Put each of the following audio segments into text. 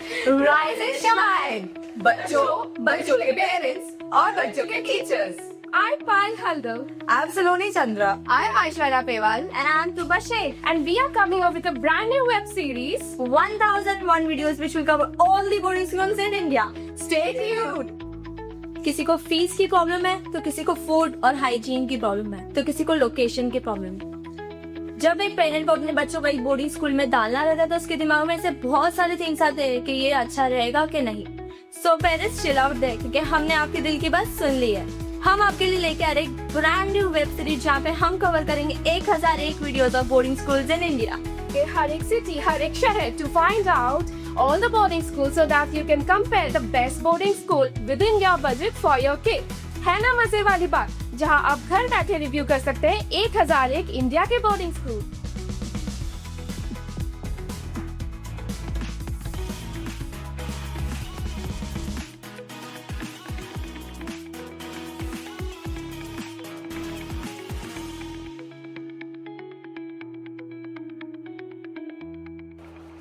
Rise and shine, बच्चों के parents और बच्चों के teachers. I'm Payal Halder. I'm Saloni Chandra. I'm Aishwarya Pewal. And I'm Tuba Sheikh. And we are coming up with a brand new web series. 1001 videos which will cover all the boarding schools in India. Stay tuned. किसी को fees की problem है तो किसी को food और hygiene की problem है तो किसी को लोकेशन की प्रॉब्लम है। जब एक पेरेंट को अपने बच्चों को एक बोर्डिंग स्कूल में डालना रहता है तो उसके दिमाग में से बहुत सारे थिंग्स आते हैं कि ये अच्छा रहेगा कि नहीं। So parents chill out there क्योंकि हमने आपके दिल की बात सुन ली है। हम आपके लिए लेके आ रहे एक ब्रांड न्यू वेब सीरीज जहाँ पे हम कवर करेंगे 1001 videos of boarding schools in India. हर एक सिटी, हर एक शहर to find out all the boarding schools so that you can compare the best boarding school within your budget for your kid. है ना मजे वाली बात, जहां आप घर बैठे रिव्यू कर सकते हैं 1001 इंडिया के बोर्डिंग स्कूल।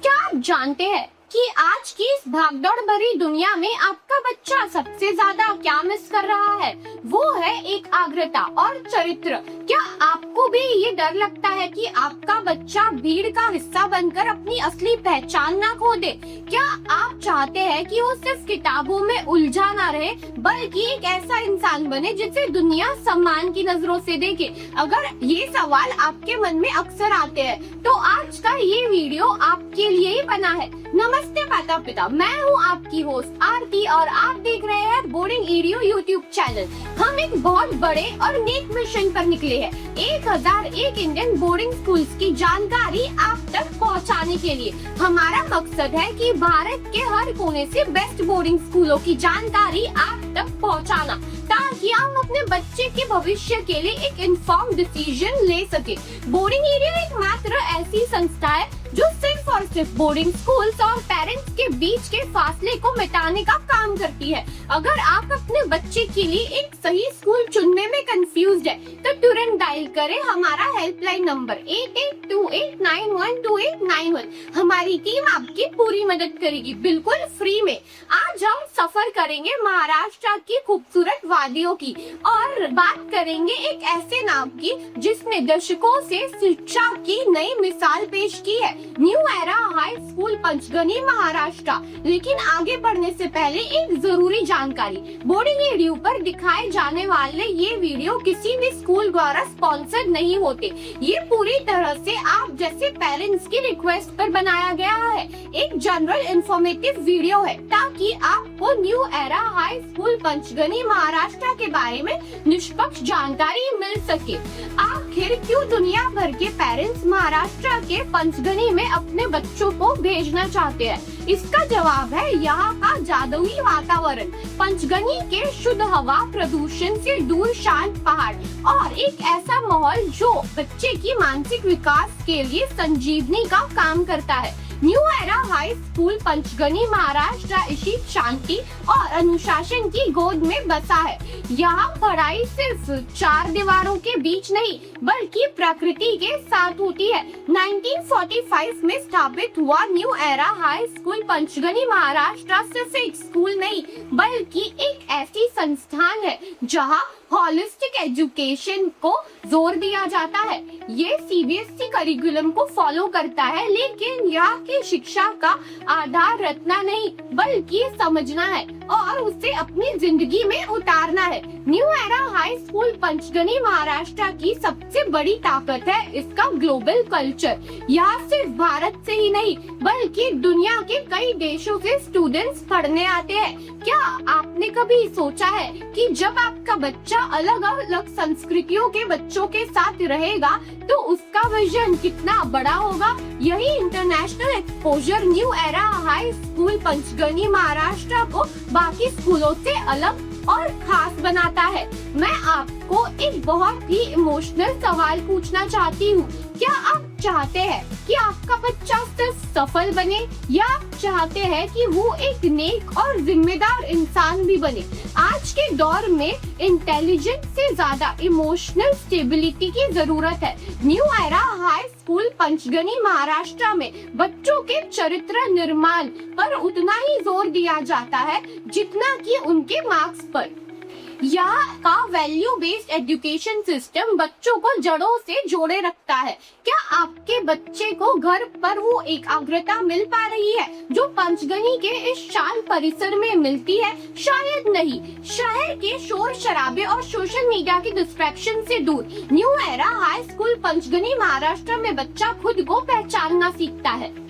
क्या आप जानते हैं कि आज की इस भागदौड़ भरी दुनिया में आपका बच्चा सबसे ज्यादा क्या मिस कर रहा है? वो है एकाग्रता और चरित्र। क्या आपको भी ये डर लगता है कि आपका बच्चा भीड़ का हिस्सा बनकर अपनी असली पहचान ना खो दे? क्या आप चाहते हैं कि वो सिर्फ किताबों में उलझा ना रहे बल्कि एक ऐसा इंसान बने जिसे दुनिया सम्मान की नजरों से देखे? अगर ये सवाल आपके मन में अक्सर आते हैं तो आज का ये वीडियो आपके लिए ही बना है। नमस्ते माता पिता, मैं हूँ आपकी होस्ट आरती और आप देख रहे हैं बोर्डिंग ईडियो यूट्यूब चैनल। हम एक बहुत बड़े और नेक मिशन पर निकले हैं 1001 इंडियन बोर्डिंग स्कूल्स की जानकारी आप तक पहुंचाने के लिए। हमारा मकसद है कि भारत के हर कोने से बेस्ट बोर्डिंग स्कूलों की जानकारी आप तक पहुंचाना ताकि हम अपने बच्चे के भविष्य के लिए एक इन्फॉर्म डिसीजन ले सके। बोर्डिंग ईडियो एक मात्र ऐसी संस्था है जो सिर्फ और सिर्फ बोर्डिंग स्कूल्स और पेरेंट्स के बीच के फासले को मिटाने का काम करती है। अगर आप अपने बच्चे के लिए एक सही स्कूल चुनने में कंफ्यूज्ड है तो तुरंत डायल करें हमारा हेल्पलाइन नंबर 8828912891। हमारी टीम आपकी पूरी मदद करेगी बिल्कुल फ्री में। आज हम सफर करेंगे महाराष्ट्र की खूबसूरत वादियों की और बात करेंगे एक ऐसे नाम की जिसने दशकों से शिक्षा की नई मिसाल पेश की है, new era high school Panchgani Maharashtra. लेकिन आगे बढ़ने से पहले एक जरूरी जानकारी, बोर्डिंग ईडियो पर दिखाए जाने वाले ये वीडियो किसी भी स्कूल द्वारा स्पॉन्सर्ड नहीं होते। ये पूरी तरह से आप जैसे पेरेंट्स की रिक्वेस्ट पर बनाया गया है। एक जनरल इंफॉर्मेटिव वीडियो है ताकि आपको new era high school Panchgani Maharashtra के बारे में निष्पक्ष जानकारी मिल सके। आखिर क्यों दुनिया भर के पेरेंट्स महाराष्ट्र के पंचगनी में अपने बच्चों को भेजना चाहते हैं? इसका जवाब है यहाँ का जादुई वातावरण, पंचगनी के शुद्ध हवा, प्रदूषण से दूर शांत पहाड़ और एक ऐसा माहौल जो बच्चे की मानसिक विकास के लिए संजीवनी का काम करता है। New era high school Panchgani Maharashtra इसी शांति और अनुशासन की गोद में बसा है। यहाँ पढ़ाई सिर्फ चार दीवारों के बीच नहीं बल्कि प्रकृति के साथ होती है। 1945 में स्थापित हुआ new era high school Panchgani Maharashtra सिर्फ एक स्कूल नहीं बल्कि एक ऐसी संस्थान है जहाँ होलिस्टिक एजुकेशन को जोर दिया जाता है। ये सीबीएसई करिकुलम को फॉलो करता है, लेकिन यहाँ की शिक्षा का आधार रटना नहीं बल्कि समझना है और उसे अपनी जिंदगी में उतारना है। New era high school Panchgani Maharashtra की सबसे बड़ी ताकत है इसका ग्लोबल कल्चर। यहाँ सिर्फ भारत से ही नहीं बल्कि दुनिया के कई देशों से स्टूडेंट्स पढ़ने आते हैं। क्या आपने कभी सोचा है कि जब आपका बच्चा अलग अलग संस्कृतियों के बच्चों के साथ रहेगा तो उसका विजन कितना बड़ा होगा? यही international exposure new era high school Panchgani Maharashtra को बाकी स्कूलों से अलग और खास बनाता है। मैं आपको एक बहुत ही इमोशनल सवाल पूछना चाहती हूँ। क्या आप चाहते हैं कि आपका बच्चा सिर्फ सफल बने या आप चाहते हैं कि वो एक नेक और जिम्मेदार इंसान भी बने? आज के दौर में इंटेलिजेंस से ज्यादा इमोशनल स्टेबिलिटी की जरूरत है। New era high school Panchgani Maharashtra में बच्चों के चरित्र निर्माण पर उतना ही जोर दिया जाता है जितना कि उनके मार्क्स पर। यहाँ का वैल्यू बेस्ड एजुकेशन सिस्टम बच्चों को जड़ों से जोड़े रखता है। क्या आपके बच्चे को घर पर वो एकाग्रता मिल पा रही है जो पंचगनी के इस शांत परिसर में मिलती है? शायद नहीं। शहर के शोर शराबे और सोशल मीडिया की डिस्ट्रैक्शन से दूर new era high school Panchgani Maharashtra में बच्चा खुद को पहचानना सीखता है।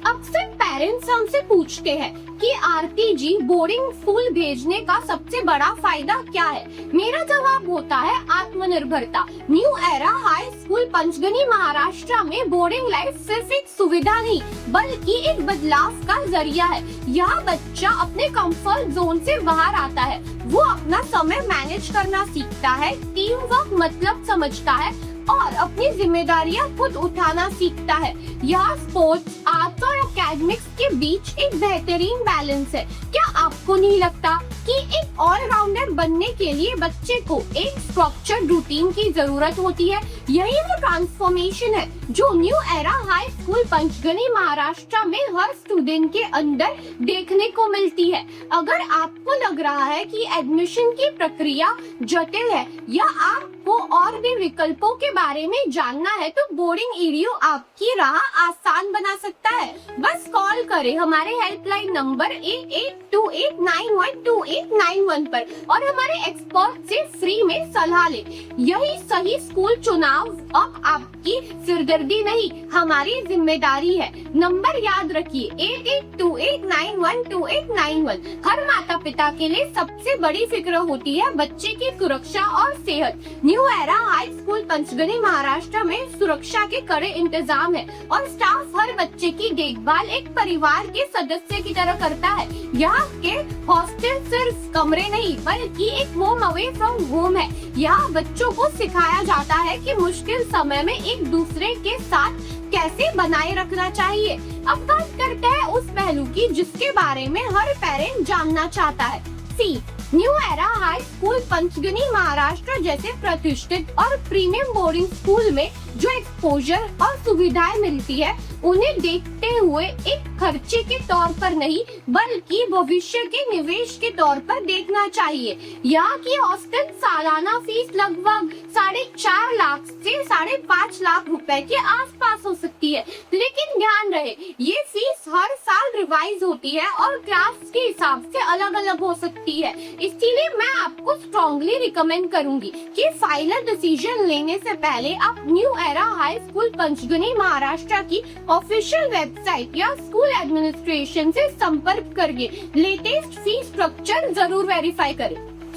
अक्सर पेरेंट्स हमसे पूछते हैं कि आरती जी बोर्डिंग स्कूल भेजने का सबसे बड़ा फायदा क्या है? मेरा जवाब होता है आत्मनिर्भरता। New era high school Panchgani Maharashtra में बोर्डिंग लाइफ सिर्फ एक सुविधा नहीं बल्कि एक बदलाव का जरिया है। यहाँ बच्चा अपने कंफर्ट जोन से बाहर आता है, वो अपना समय मैनेज करना सीखता है, टीम वर्क मतलब समझता है और अपनी जिम्मेदारियां खुद उठाना सीखता है। यहाँ स्पोर्ट्स, आर्ट्स और एकेडमिक्स के बीच एक बेहतरीन बैलेंस है। क्या आपको नहीं लगता कि एक ऑलराउंडर बनने के लिए बच्चे को एक स्ट्रक्चर्ड रूटीन की जरूरत होती है? यही वो ट्रांसफॉर्मेशन है जो new era high school Panchgani Maharashtra में हर स्टूडेंट के अंदर देखने को मिलती है। अगर आपको लग रहा है कि एडमिशन की प्रक्रिया जटिल है या आपको और भी विकल्पों के बारे में जानना है तो बोर्डिंग ईडीयू आपकी राह आसान बना सकता है। बस कॉल करें हमारे हेल्पलाइन नंबर 8828912891 पर और हमारे एक्सपर्ट से फ्री में सलाह लें। यही सही स्कूल चुनाव अब आपकी सिरदर्दी नहीं, हमारी जिम्मेदारी है। नंबर याद रखिए 8828912891। हर माता पिता के लिए सबसे बड़ी फिक्र होती है बच्चे की सुरक्षा और सेहत। New era high school Panchgani Maharashtra में सुरक्षा के कड़े इंतजाम है और स्टाफ हर बच्चे की देखभाल एक परिवार के सदस्य की तरह करता है। यहाँ के हॉस्टल सिर्फ कमरे नहीं बल्कि एक होम अवे फ्रॉम होम है। यहाँ बच्चों को सिखाया जाता है कि मुश्किल समय में एक दूसरे के साथ कैसे बनाए रखना चाहिए। अब बात करते हैं उस पहलू की जिसके बारे में हर पेरेंट जानना चाहता है। Fees. New era high school Panchgani Maharashtra जैसे प्रतिष्ठित और प्रीमियम बोर्डिंग स्कूल में जो एक्सपोजर और सुविधाएं मिलती है उन्हें देखते हुए एक खर्चे के तौर पर नहीं बल्कि भविष्य के निवेश के तौर पर देखना चाहिए। यहाँ की हॉस्टल सालाना फीस लगभग 4.5 लाख से 5.5 लाख रुपए के आसपास हो सकती है, लेकिन ध्यान रहे ये फीस हर साल रिवाइज होती है और क्लास के हिसाब से अलग अलग हो सकती है। इसीलिए मैं आपको स्ट्रॉन्गली रिकमेंड करूंगी कि फाइनल डिसीजन लेने से पहले आप new era high school Panchgani Maharashtra की ऑफिशियल वेबसाइट या स्कूल एडमिनिस्ट्रेशन से संपर्क करके लेटेस्ट फीस स्ट्रक्चर जरूर वेरीफाई करें।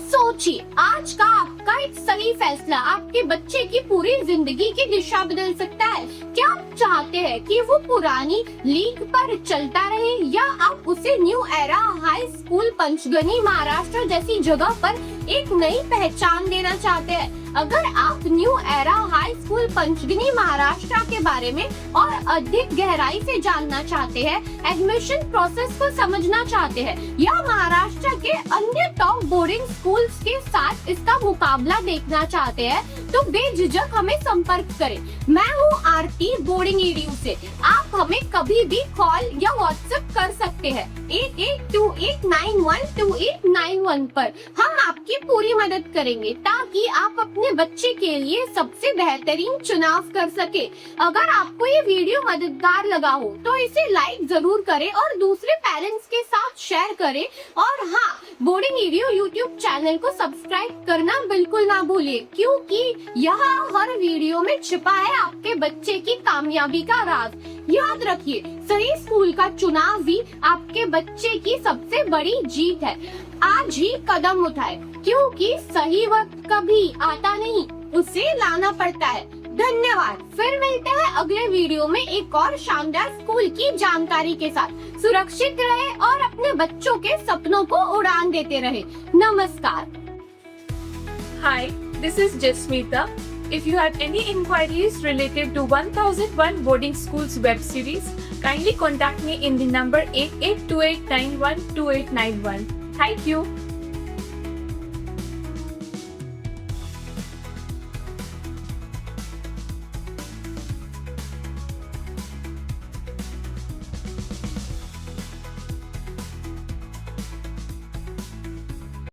सोचिए, आज का आपका एक सही फैसला आपके बच्चे की पूरी जिंदगी की दिशा बदल सकता है। क्या आप चाहते हैं कि वो पुरानी लीग पर चलता रहे या आप उसे new era high school Panchgani Maharashtra जैसी जगह पर एक नई पहचान देना चाहते हैं? अगर आप new era high school Panchgani Maharashtra के बारे में और अधिक गहराई से जानना चाहते हैं, एडमिशन प्रोसेस को समझना चाहते हैं या महाराष्ट्र के अन्य टॉप बोर्डिंग स्कूल्स के साथ इसका मुकाबला देखना चाहते हैं तो बेझिझक हमें संपर्क करें। मैं हूँ आरती बोर्डिंग ईडीयू से। आप हमें कभी भी कॉल या व्हाट्सएप कर सकते हैं 8828912891 पर। हम आपकी पूरी मदद करेंगे ताकि आप अपने बच्चे के लिए सबसे बेहतरीन चुनाव कर सके। अगर आपको ये वीडियो मददगार लगा हो तो इसे लाइक जरूर करें और दूसरे पेरेंट्स के साथ शेयर करें। और हाँ, बोर्डिंग ईडीयू यूट्यूब चैनल को सब्सक्राइब करना बिल्कुल ना भूलिए क्योंकि यहाँ हर वीडियो में छिपा है आपके बच्चे की कामयाबी का राज। याद रखिए, सही स्कूल का चुनाव भी आपके बच्चे की सबसे बड़ी जीत है। आज ही कदम उठाए क्योंकि सही वक्त कभी आता नहीं, उसे लाना पड़ता है। धन्यवाद। फिर मिलते हैं अगले वीडियो में एक और शानदार स्कूल की जानकारी के साथ। सुरक्षित रहे और अपने बच्चों के सपनों को उड़ान देते रहे। नमस्कार। Hi, this is Jasmeeta. If you have any inquiries related to 1001 Boarding Schools web series, kindly contact me in the number 8828912891. Thank you.